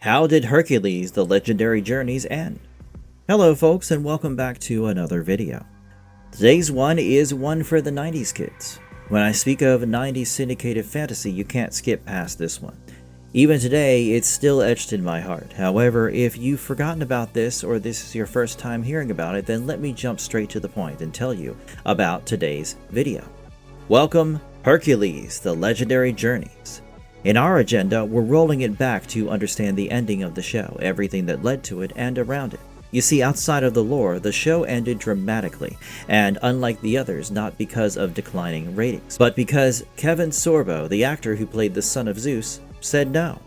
How did Hercules, the legendary journeys end? Hello folks, and welcome back to another video. Today's one is one for the 90s kids. When I speak of 90s syndicated fantasy, you can't skip past this one. Even today, it's still etched in my heart. However, if you've forgotten about this or this is your first time hearing about it, then let me jump straight to the point and tell you about today's video. Welcome, Hercules, the legendary journeys. In our agenda, we're rolling it back to understand the ending of the show, everything that led to it and around it. You see, outside of the lore, the show ended dramatically, and unlike the others, not because of declining ratings, but because Kevin Sorbo, the actor who played the son of Zeus, said no.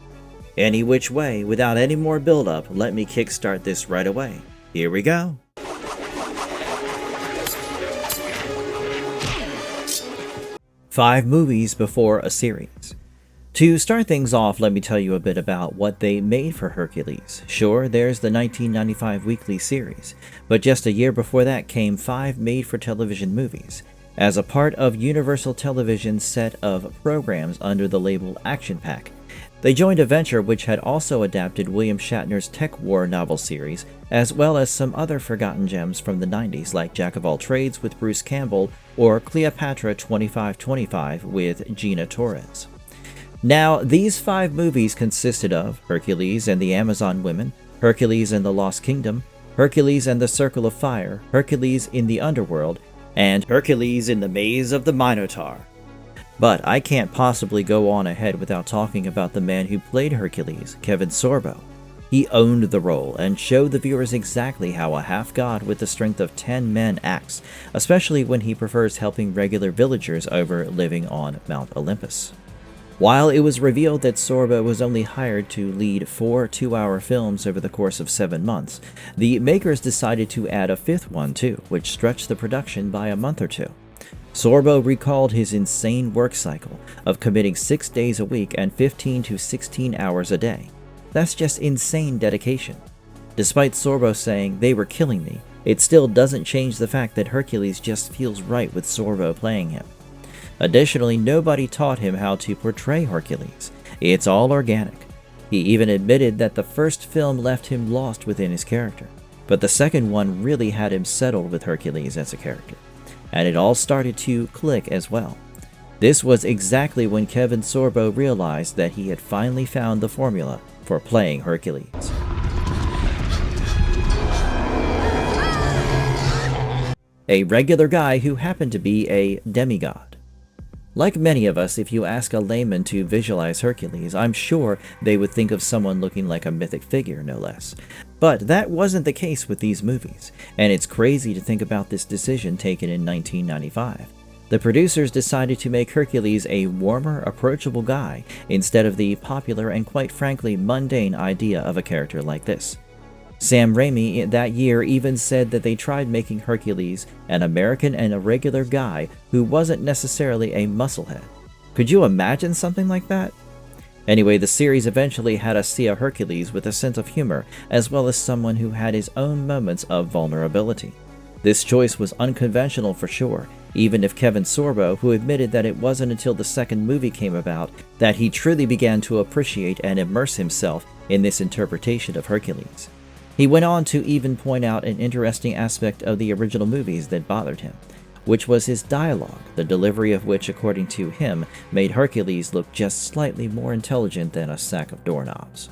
Any which way, without any more build-up, let me kickstart this right away. Here we go. Five movies before a series. To start things off, let me tell you a bit about what they made for Hercules. Sure, there's the 1995 weekly series, but just a year before that came 5 made-for-television movies, as a part of Universal Television's set of programs under the label Action Pack. They joined a venture which had also adapted William Shatner's Tech War novel series, as well as some other forgotten gems from the 90s like Jack of All Trades with Bruce Campbell or Cleopatra 2525 with Gina Torres. Now, these 5 movies consisted of Hercules and the Amazon Women, Hercules and the Lost Kingdom, Hercules and the Circle of Fire, Hercules in the Underworld, and Hercules in the Maze of the Minotaur. But I can't possibly go on ahead without talking about the man who played Hercules, Kevin Sorbo. He owned the role and showed the viewers exactly how a half-god with the strength of 10 men acts, especially when he prefers helping regular villagers over living on Mount Olympus. While it was revealed that Sorbo was only hired to lead 4 two-hour films over the course of 7 months, the makers decided to add a 5th one too, which stretched the production by a month or two. Sorbo recalled his insane work cycle of committing 6 days a week and 15 to 16 hours a day. That's just insane dedication. Despite Sorbo saying, "They were killing me," it still doesn't change the fact that Hercules just feels right with Sorbo playing him. Additionally, nobody taught him how to portray Hercules. It's all organic. He even admitted that the first film left him lost within his character, but the second one really had him settled with Hercules as a character. And it all started to click as well. This was exactly when Kevin Sorbo realized that he had finally found the formula for playing Hercules. A regular guy who happened to be a demigod. Like many of us, if you ask a layman to visualize Hercules, I'm sure they would think of someone looking like a mythic figure, no less. But that wasn't the case with these movies, and it's crazy to think about this decision taken in 1995. The producers decided to make Hercules a warmer, approachable guy instead of the popular and quite frankly mundane idea of a character like this. Sam Raimi that year even said that they tried making Hercules an American and a regular guy who wasn't necessarily a musclehead. Could you imagine something like that? Anyway, the series eventually had us see a Hercules with a sense of humor, as well as someone who had his own moments of vulnerability. This choice was unconventional for sure, even if Kevin Sorbo, who admitted that it wasn't until the second movie came about that he truly began to appreciate and immerse himself in this interpretation of Hercules. He went on to even point out an interesting aspect of the original movies that bothered him, which was his dialogue, the delivery of which, according to him, made Hercules look just slightly more intelligent than a sack of doorknobs.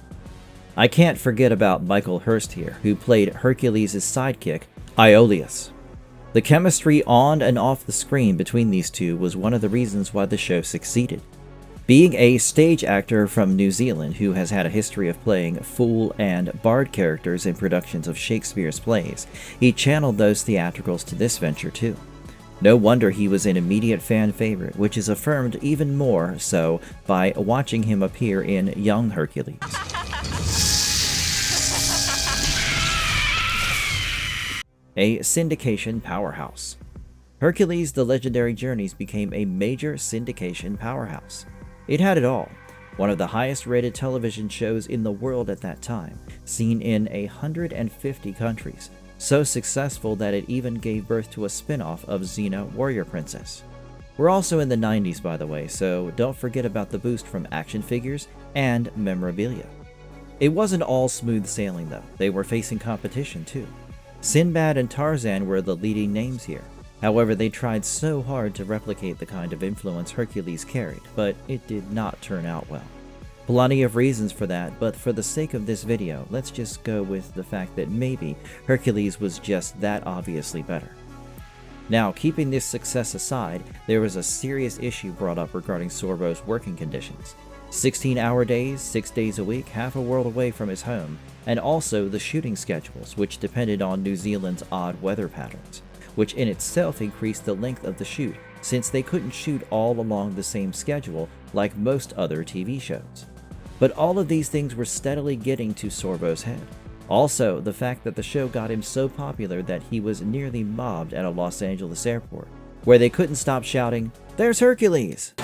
I can't forget about Michael Hurst here, who played Hercules' sidekick, Iolaus. The chemistry on and off the screen between these two was one of the reasons why the show succeeded. Being a stage actor from New Zealand who has had a history of playing fool and bard characters in productions of Shakespeare's plays, he channeled those theatricals to this venture too. No wonder he was an immediate fan favorite, which is affirmed even more so by watching him appear in Young Hercules. A syndication powerhouse. Hercules, the legendary journeys became a major syndication powerhouse. It had it all. One of the highest rated television shows in the world at that time, seen in 150 countries, so successful that it even gave birth to a spin-off of Xena Warrior Princess. We're also in the 90s, by the way, so don't forget about the boost from action figures and memorabilia. It wasn't all smooth sailing though. They were facing competition too. Sinbad and Tarzan were the leading names here. However, they tried so hard to replicate the kind of influence Hercules carried, but it did not turn out well. Plenty of reasons for that, but for the sake of this video, let's just go with the fact that maybe Hercules was just that obviously better. Now, keeping this success aside, there was a serious issue brought up regarding Sorbo's working conditions. 16-hour days, 6 days a week, half a world away from his home, and also the shooting schedules, which depended on New Zealand's odd weather patterns, which in itself increased the length of the shoot, since they couldn't shoot all along the same schedule like most other TV shows. But all of these things were steadily getting to Sorbo's head. Also, the fact that the show got him so popular that he was nearly mobbed at a Los Angeles airport, where they couldn't stop shouting, "There's Hercules!"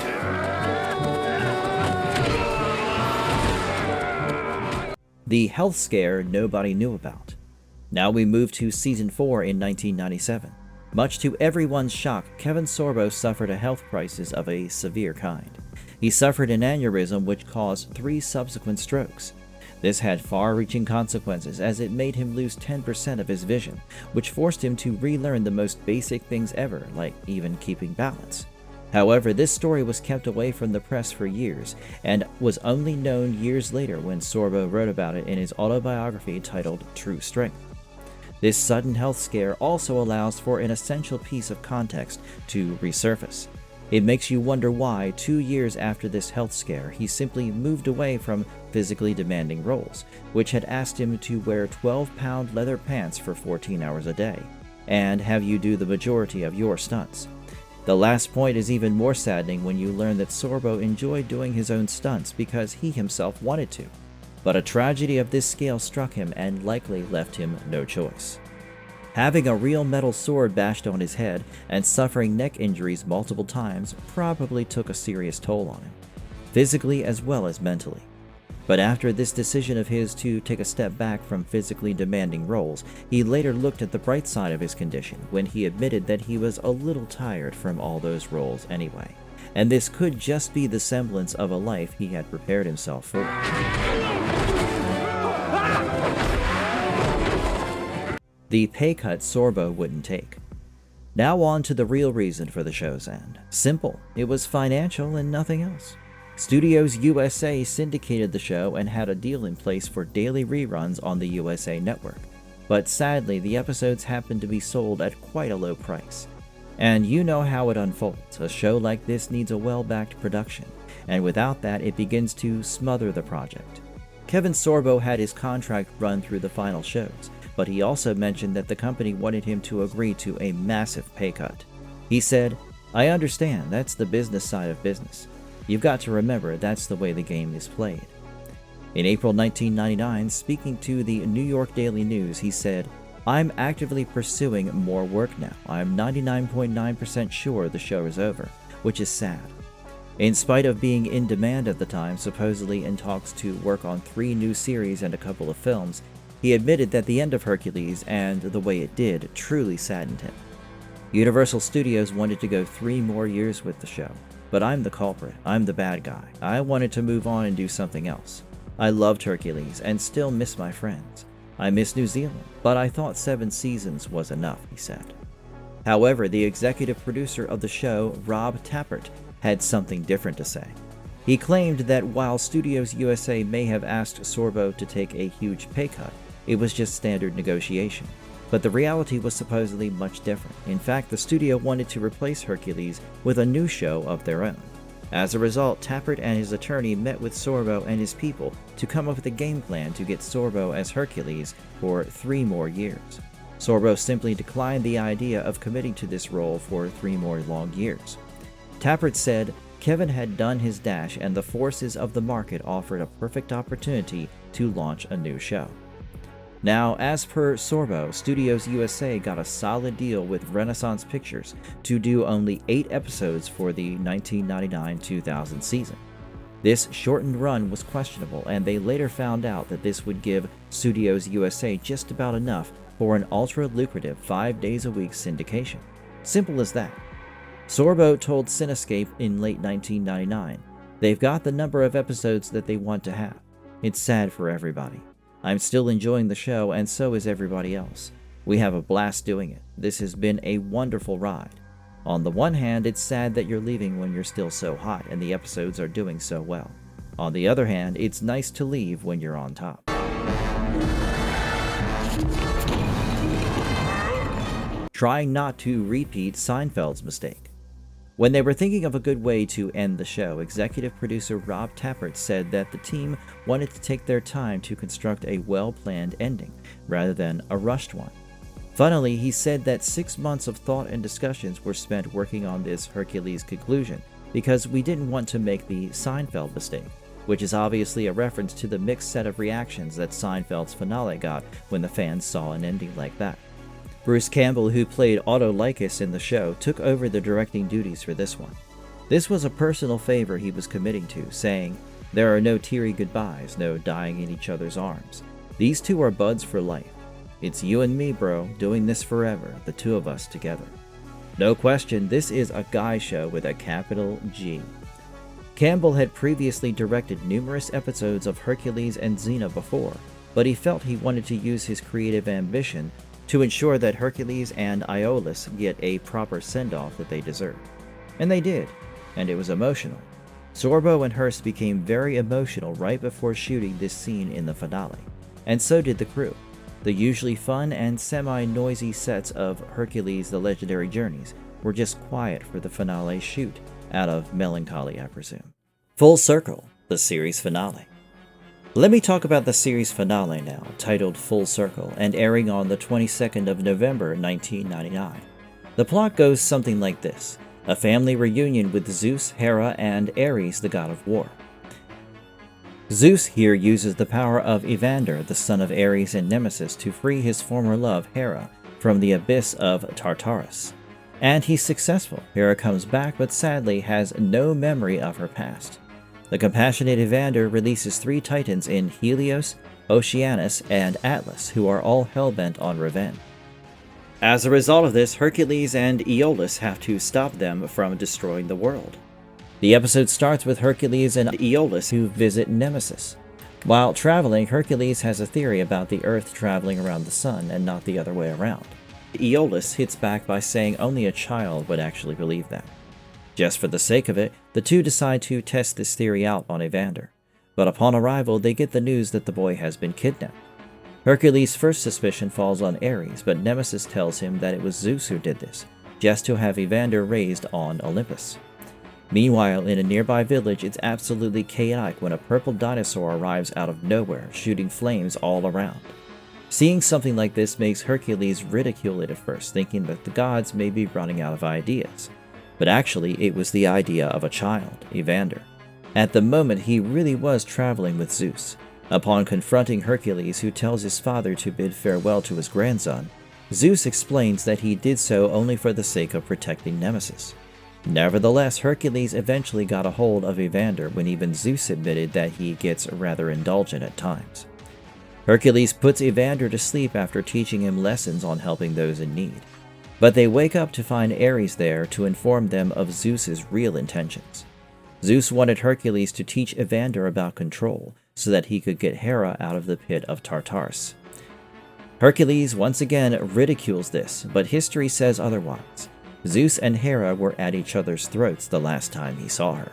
The health scare nobody knew about. Now we move to Season 4 in 1997. Much to everyone's shock, Kevin Sorbo suffered a health crisis of a severe kind. He suffered an aneurysm which caused 3 subsequent strokes. This had far-reaching consequences as it made him lose 10% of his vision, which forced him to relearn the most basic things ever, like even keeping balance. However, this story was kept away from the press for years, and was only known years later when Sorbo wrote about it in his autobiography titled True Strength. This sudden health scare also allows for an essential piece of context to resurface. It makes you wonder why, 2 years after this health scare, he simply moved away from physically demanding roles, which had asked him to wear 12-pound leather pants for 14 hours a day, and have you do the majority of your stunts. The last point is even more saddening when you learn that Sorbo enjoyed doing his own stunts because he himself wanted to. But a tragedy of this scale struck him and likely left him no choice. Having a real metal sword bashed on his head and suffering neck injuries multiple times probably took a serious toll on him, physically as well as mentally. But after this decision of his to take a step back from physically demanding roles, he later looked at the bright side of his condition when he admitted that he was a little tired from all those roles anyway, and this could just be the semblance of a life he had prepared himself for. The pay cut Sorbo wouldn't take. Now on to the real reason for the show's end. Simple, it was financial and nothing else. Studios USA syndicated the show and had a deal in place for daily reruns on the USA Network. But sadly, the episodes happened to be sold at quite a low price. And you know how it unfolds. A show like this needs a well-backed production, and without that it begins to smother the project. Kevin Sorbo had his contract run through the final shows, but he also mentioned that the company wanted him to agree to a massive pay cut. He said, "I understand, that's the business side of business. You've got to remember that's the way the game is played." In April 1999, speaking to the New York Daily News, he said, "I'm actively pursuing more work now. I'm 99.9% sure the show is over, which is sad." In spite of being in demand at the time, supposedly in talks to work on 3 new series and a couple of films, he admitted that the end of Hercules and the way it did truly saddened him. Universal Studios wanted to go 3 more years with the show, but I'm the culprit. I'm the bad guy. I wanted to move on and do something else. I loved Hercules and still miss my friends. I miss New Zealand, but I thought 7 seasons was enough, he said. However, the executive producer of the show, Rob Tappert, had something different to say. He claimed that while Studios USA may have asked Sorbo to take a huge pay cut, it was just standard negotiation. But the reality was supposedly much different. In fact, the studio wanted to replace Hercules with a new show of their own. As a result, Tappert and his attorney met with Sorbo and his people to come up with a game plan to get Sorbo as Hercules for 3 more years. Sorbo simply declined the idea of committing to this role for 3 more long years. Tappert said, "Kevin had done his dash and the forces of the market offered a perfect opportunity to launch a new show." Now, as per Sorbo, Studios USA got a solid deal with Renaissance Pictures to do only 8 episodes for the 1999-2000 season. This shortened run was questionable, and they later found out that this would give Studios USA just about enough for an ultra-lucrative 5 days a week syndication. Simple as that. Sorbo told Cinescape in late 1999, "They've got the number of episodes that they want to have. It's sad for everybody. I'm still enjoying the show, and so is everybody else. We have a blast doing it. This has been a wonderful ride. On the one hand, it's sad that you're leaving when you're still so hot and the episodes are doing so well. On the other hand, it's nice to leave when you're on top. Trying not to repeat Seinfeld's mistake. When they were thinking of a good way to end the show, executive producer Rob Tappert said that the team wanted to take their time to construct a well-planned ending, rather than a rushed one. Funnily, he said that 6 months of thought and discussions were spent working on this Hercules conclusion, because we didn't want to make the Seinfeld mistake, which is obviously a reference to the mixed set of reactions that Seinfeld's finale got when the fans saw an ending like that. Bruce Campbell, who played Autolycus in the show, took over the directing duties for this one. This was a personal favor he was committing to, saying, "There are no teary goodbyes, no dying in each other's arms. These two are buds for life. It's you and me, bro, doing this forever, the two of us together." No question, this is a guy show with a capital G. Campbell had previously directed numerous episodes of Hercules and Xena before, but he felt he wanted to use his creative ambition to ensure that Hercules and Iolaus get a proper send-off that they deserve. And they did, and it was emotional. Sorbo and Hurst became very emotional right before shooting this scene in the finale, and so did the crew. The usually fun and semi-noisy sets of Hercules: The Legendary Journeys were just quiet for the finale shoot, out of melancholy, I presume. Full Circle, the series finale. Let me talk about the series finale now, titled Full Circle, and airing on the 22nd of November 1999. The plot goes something like this: a family reunion with Zeus, Hera, and Ares, the god of war. Zeus here uses the power of Evander, the son of Ares and Nemesis, to free his former love, Hera, from the abyss of Tartarus. And he's successful. Hera comes back, but sadly has no memory of her past. The compassionate Evander releases 3 titans in Helios, Oceanus, and Atlas, who are all hell-bent on revenge. As a result of this, Hercules and Iolaus have to stop them from destroying the world. The episode starts with Hercules and Iolaus who visit Nemesis. While traveling, Hercules has a theory about the Earth traveling around the sun and not the other way around. Iolaus hits back by saying only a child would actually believe that. Just for the sake of it, the two decide to test this theory out on Evander, but upon arrival they get the news that the boy has been kidnapped. Hercules' first suspicion falls on Ares, but Nemesis tells him that it was Zeus who did this, just to have Evander raised on Olympus. Meanwhile, in a nearby village, it's absolutely chaotic when a purple dinosaur arrives out of nowhere, shooting flames all around. Seeing something like this makes Hercules ridicule it at first, thinking that the gods may be running out of ideas. But actually, it was the idea of a child, Evander. At the moment, he really was traveling with Zeus. Upon confronting Hercules, who tells his father to bid farewell to his grandson, Zeus explains that he did so only for the sake of protecting Nemesis. Nevertheless, Hercules eventually got a hold of Evander when even Zeus admitted that he gets rather indulgent at times. Hercules puts Evander to sleep after teaching him lessons on helping those in need. But they wake up to find Ares there to inform them of Zeus's real intentions. Zeus wanted Hercules to teach Evander about control, so that he could get Hera out of the pit of Tartarus. Hercules once again ridicules this, but history says otherwise. Zeus and Hera were at each other's throats the last time he saw her.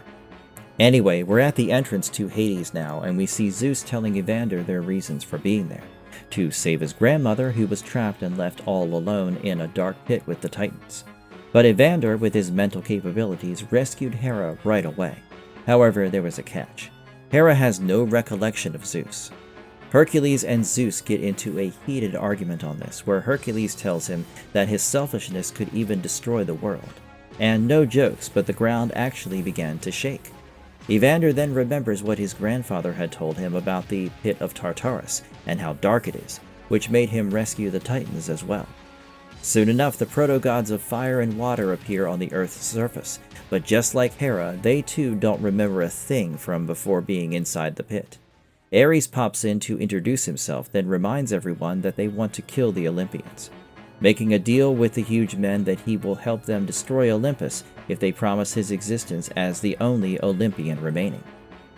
Anyway, we're at the entrance to Hades now, and we see Zeus telling Evander their reasons for being there. To save his grandmother, who was trapped and left all alone in a dark pit with the Titans. But Evander, with his mental capabilities, rescued Hera right away. However, there was a catch. Hera has no recollection of Zeus. Hercules and Zeus get into a heated argument on this, where Hercules tells him that his selfishness could even destroy the world. And no jokes, but the ground actually began to shake. Evander then remembers what his grandfather had told him about the pit of Tartarus and how dark it is, which made him rescue the Titans as well. Soon enough, the proto-gods of fire and water appear on the Earth's surface, but just like Hera, they too don't remember a thing from before being inside the pit. Ares pops in to introduce himself, then reminds everyone that they want to kill the Olympians, making a deal with the huge men that he will help them destroy Olympus if they promise his existence as the only Olympian remaining.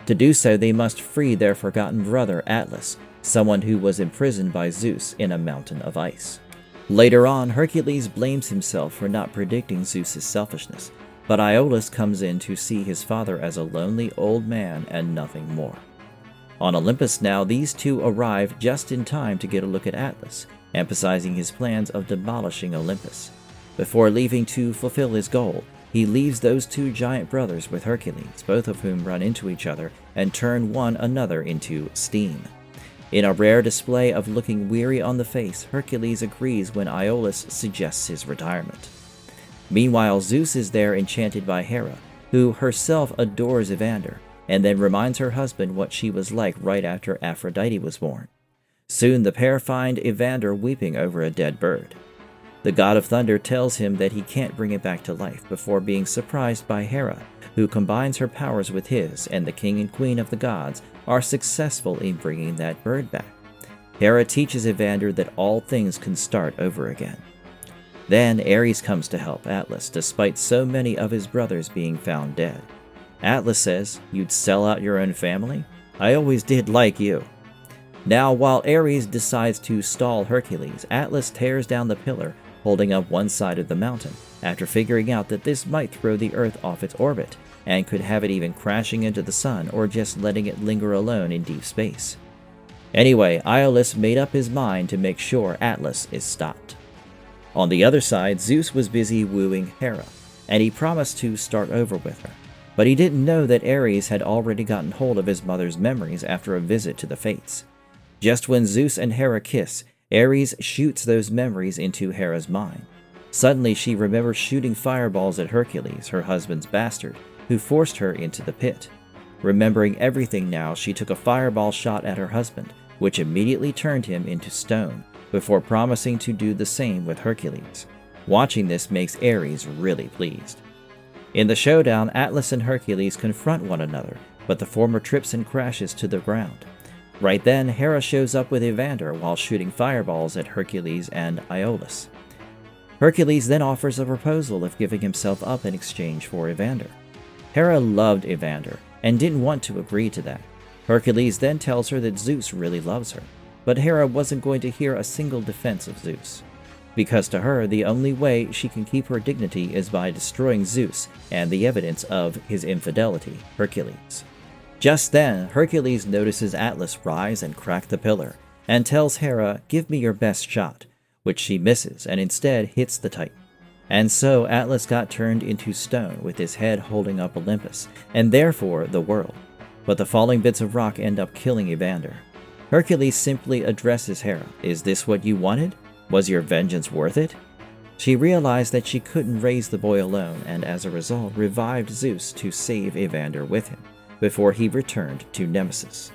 To do so, they must free their forgotten brother Atlas, someone who was imprisoned by Zeus in a mountain of ice. Later on, Hercules blames himself for not predicting Zeus's selfishness, but Iolaus comes in to see his father as a lonely old man and nothing more. On Olympus now, these two arrive just in time to get a look at Atlas, emphasizing his plans of demolishing Olympus. Before leaving to fulfill his goal, he leaves those two giant brothers with Hercules, both of whom run into each other and turn one another into steam. In a rare display of looking weary on the face, Hercules agrees when Iolaus suggests his retirement. Meanwhile, Zeus is there enchanted by Hera, who herself adores Evander, and then reminds her husband what she was like right after Aphrodite was born. Soon the pair find Evander weeping over a dead bird. The god of thunder tells him that he can't bring it back to life before being surprised by Hera, who combines her powers with his, and the king and queen of the gods are successful in bringing that bird back. Hera teaches Evander that all things can start over again. Then Ares comes to help Atlas despite so many of his brothers being found dead. Atlas says, "You'd sell out your own family? I always did like you." Now, while Ares decides to stall Hercules, Atlas tears down the pillar holding up one side of the mountain, after figuring out that this might throw the Earth off its orbit, and could have it even crashing into the sun or just letting it linger alone in deep space. Anyway, Iolaus made up his mind to make sure Atlas is stopped. On the other side, Zeus was busy wooing Hera, and he promised to start over with her, but he didn't know that Ares had already gotten hold of his mother's memories after a visit to the Fates. Just when Zeus and Hera kiss, Ares shoots those memories into Hera's mind. Suddenly, she remembers shooting fireballs at Hercules, her husband's bastard, who forced her into the pit. Remembering everything now, she took a fireball shot at her husband, which immediately turned him into stone, before promising to do the same with Hercules. Watching this makes Ares really pleased. In the showdown, Atlas and Hercules confront one another, but the former trips and crashes to the ground. Right then, Hera shows up with Evander while shooting fireballs at Hercules and Iolaus. Hercules then offers a proposal of giving himself up in exchange for Evander. Hera loved Evander and didn't want to agree to that. Hercules then tells her that Zeus really loves her, but Hera wasn't going to hear a single defense of Zeus, because to her, the only way she can keep her dignity is by destroying Zeus and the evidence of his infidelity, Hercules. Just then, Hercules notices Atlas rise and crack the pillar, and tells Hera, "Give me your best shot," which she misses and instead hits the Titan. And so Atlas got turned into stone with his head holding up Olympus, and therefore the world. But the falling bits of rock end up killing Evander. Hercules simply addresses Hera, "Is this what you wanted? Was your vengeance worth it?" She realized that she couldn't raise the boy alone, and as a result revived Zeus to save Evander with him, before he returned to Nemesis.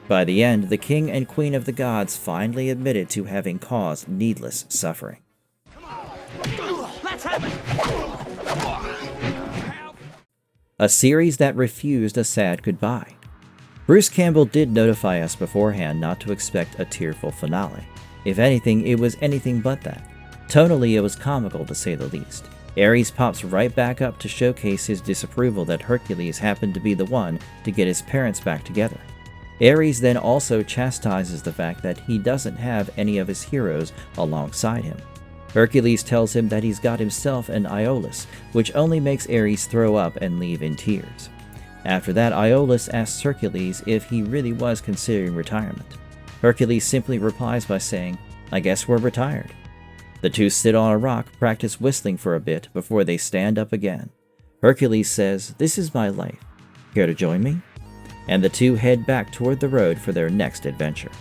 By the end, the king and queen of the gods finally admitted to having caused needless suffering. Let's have it. A series that refused a sad goodbye. Bruce Campbell did notify us beforehand not to expect a tearful finale. If anything, it was anything but that. Tonally, it was comical to say the least. Ares pops right back up to showcase his disapproval that Hercules happened to be the one to get his parents back together. Ares then also chastises the fact that he doesn't have any of his heroes alongside him. Hercules tells him that he's got himself an Iolaus, which only makes Ares throw up and leave in tears. After that, Iolaus asks Hercules if he really was considering retirement. Hercules simply replies by saying, "I guess we're retired." The two sit on a rock, practice whistling for a bit before they stand up again. Hercules says, "This is my life. Care to join me?" And the two head back toward the road for their next adventure.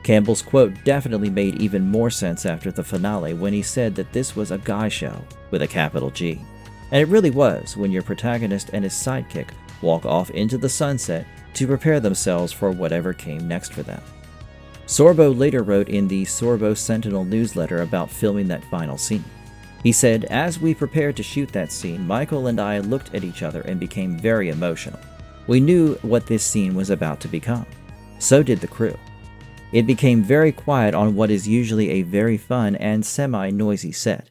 Campbell's quote definitely made even more sense after the finale when he said that this was a guy show with a capital G. And it really was when your protagonist and his sidekick walk off into the sunset to prepare themselves for whatever came next for them. Sorbo later wrote in the Sorbo Sentinel newsletter about filming that final scene. He said, "As we prepared to shoot that scene, Michael and I looked at each other and became very emotional. We knew what this scene was about to become. So did the crew. It became very quiet on what is usually a very fun and semi-noisy set.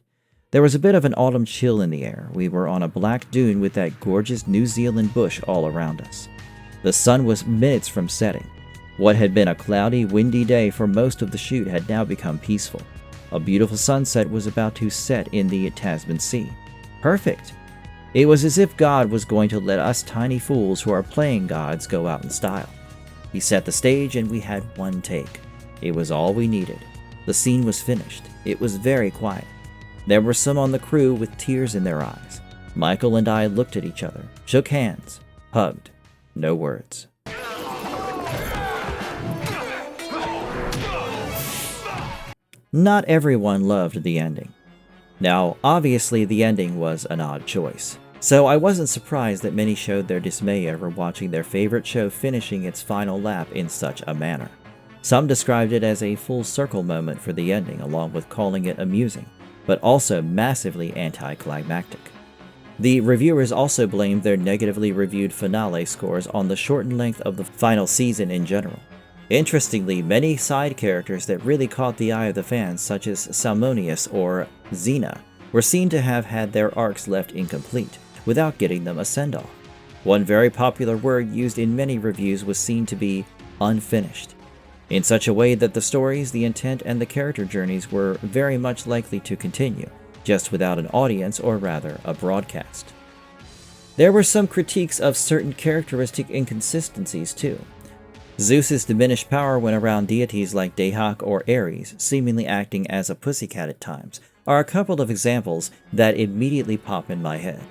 There was a bit of an autumn chill in the air. We were on a black dune with that gorgeous New Zealand bush all around us. The sun was minutes from setting. What had been a cloudy, windy day for most of the shoot had now become peaceful. A beautiful sunset was about to set in the Tasman Sea. Perfect! It was as if God was going to let us tiny fools who are playing gods go out in style. He set the stage and we had one take. It was all we needed. The scene was finished. It was very quiet. There were some on the crew with tears in their eyes. Michael and I looked at each other, shook hands, hugged. No words. Not everyone loved the ending. Now, obviously the ending was an odd choice, so I wasn't surprised that many showed their dismay over watching their favorite show finishing its final lap in such a manner. Some described it as a full circle moment for the ending, along with calling it amusing, but also massively anticlimactic. The reviewers also blamed their negatively reviewed finale scores on the shortened length of the final season in general. Interestingly, many side characters that really caught the eye of the fans, such as Salmonius or Xena, were seen to have had their arcs left incomplete, without getting them a send-off. One very popular word used in many reviews was seen to be unfinished, in such a way that the stories, the intent, and the character journeys were very much likely to continue, just without an audience, or rather, a broadcast. There were some critiques of certain characteristic inconsistencies too. Zeus's diminished power when around deities like Dahak or Ares, seemingly acting as a pussycat at times, are a couple of examples that immediately pop in my head.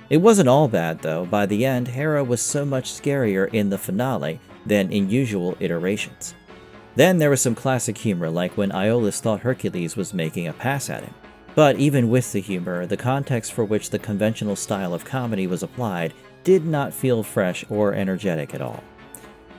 It wasn't all bad though. By the end, Hera was so much scarier in the finale than in usual iterations. Then there was some classic humor, like when Iolaus thought Hercules was making a pass at him. But even with the humor, the context for which the conventional style of comedy was applied did not feel fresh or energetic at all.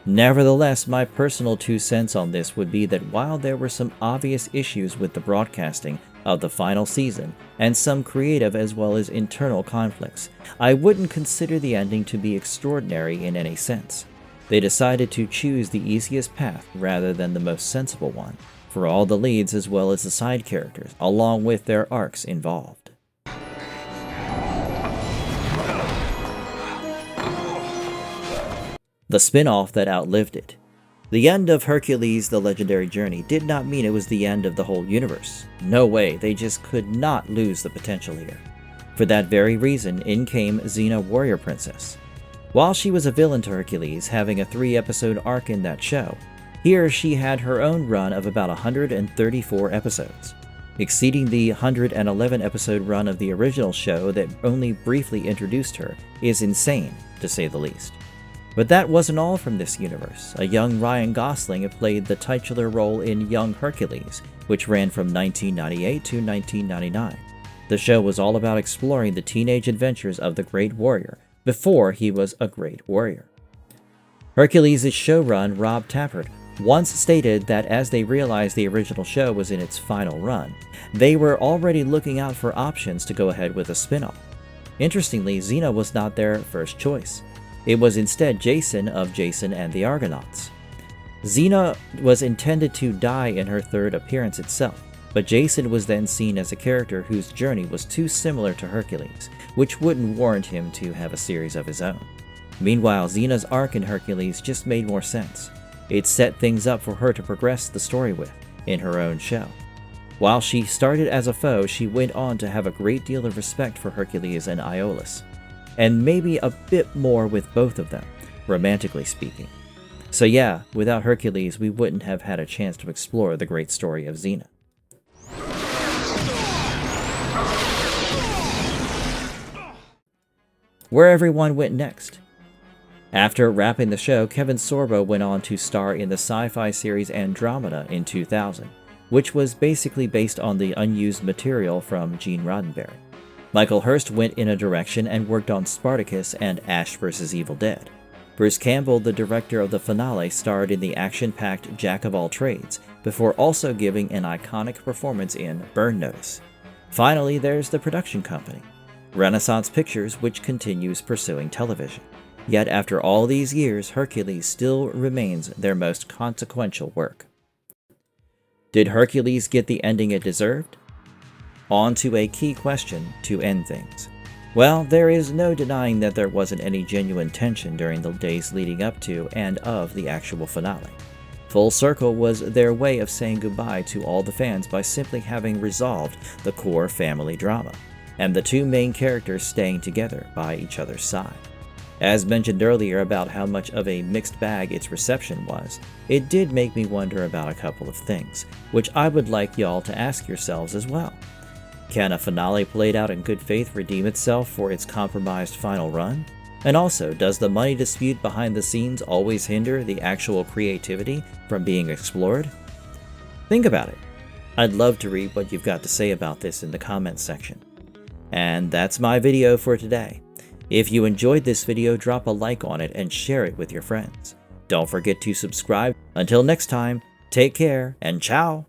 Nevertheless, my personal 2 cents on this would be that while there were some obvious issues with the broadcasting of the final season, and some creative as well as internal conflicts, I wouldn't consider the ending to be extraordinary in any sense. They decided to choose the easiest path rather than the most sensible one, for all the leads as well as the side characters, along with their arcs involved. The spin-off that outlived it. The end of Hercules: The Legendary Journey did not mean it was the end of the whole universe. No way, they just could not lose the potential here. For that very reason, in came Xena Warrior Princess. While she was a villain to Hercules, having a 3-episode arc in that show, here she had her own run of about 134 episodes. Exceeding the 111-episode run of the original show that only briefly introduced her is insane, to say the least. But that wasn't all from this universe. A young Ryan Gosling played the titular role in Young Hercules, which ran from 1998 to 1999. The show was all about exploring the teenage adventures of the Great Warrior before he was a Great Warrior. Hercules' showrun, Rob Tappert, once stated that as they realized the original show was in its final run, they were already looking out for options to go ahead with a spin-off. Interestingly, Xena was not their first choice. It was instead Jason of Jason and the Argonauts. Xena was intended to die in her 3rd appearance itself, but Jason was then seen as a character whose journey was too similar to Hercules, which wouldn't warrant him to have a series of his own. Meanwhile, Xena's arc in Hercules just made more sense. It set things up for her to progress the story with, in her own show. While she started as a foe, she went on to have a great deal of respect for Hercules and Iolaus, and maybe a bit more with both of them, romantically speaking. So yeah, without Hercules, we wouldn't have had a chance to explore the great story of Xena. Where everyone went next. After wrapping the show, Kevin Sorbo went on to star in the sci-fi series Andromeda in 2000, which was basically based on the unused material from Gene Roddenberry. Michael Hurst went in a direction and worked on Spartacus and Ash vs. Evil Dead. Bruce Campbell, the director of the finale, starred in the action-packed Jack of All Trades, before also giving an iconic performance in Burn Notice. Finally, there's the production company, Renaissance Pictures, which continues pursuing television. Yet after all these years, Hercules still remains their most consequential work. Did Hercules get the ending it deserved? On to a key question to end things. Well, there is no denying that there wasn't any genuine tension during the days leading up to and of the actual finale. Full Circle was their way of saying goodbye to all the fans by simply having resolved the core family drama, and the two main characters staying together by each other's side. As mentioned earlier about how much of a mixed bag its reception was, it did make me wonder about a couple of things, which I would like y'all to ask yourselves as well. Can a finale played out in good faith redeem itself for its compromised final run? And also, does the money dispute behind the scenes always hinder the actual creativity from being explored? Think about it. I'd love to read what you've got to say about this in the comments section. And that's my video for today. If you enjoyed this video, drop a like on it and share it with your friends. Don't forget to subscribe. Until next time, take care and ciao!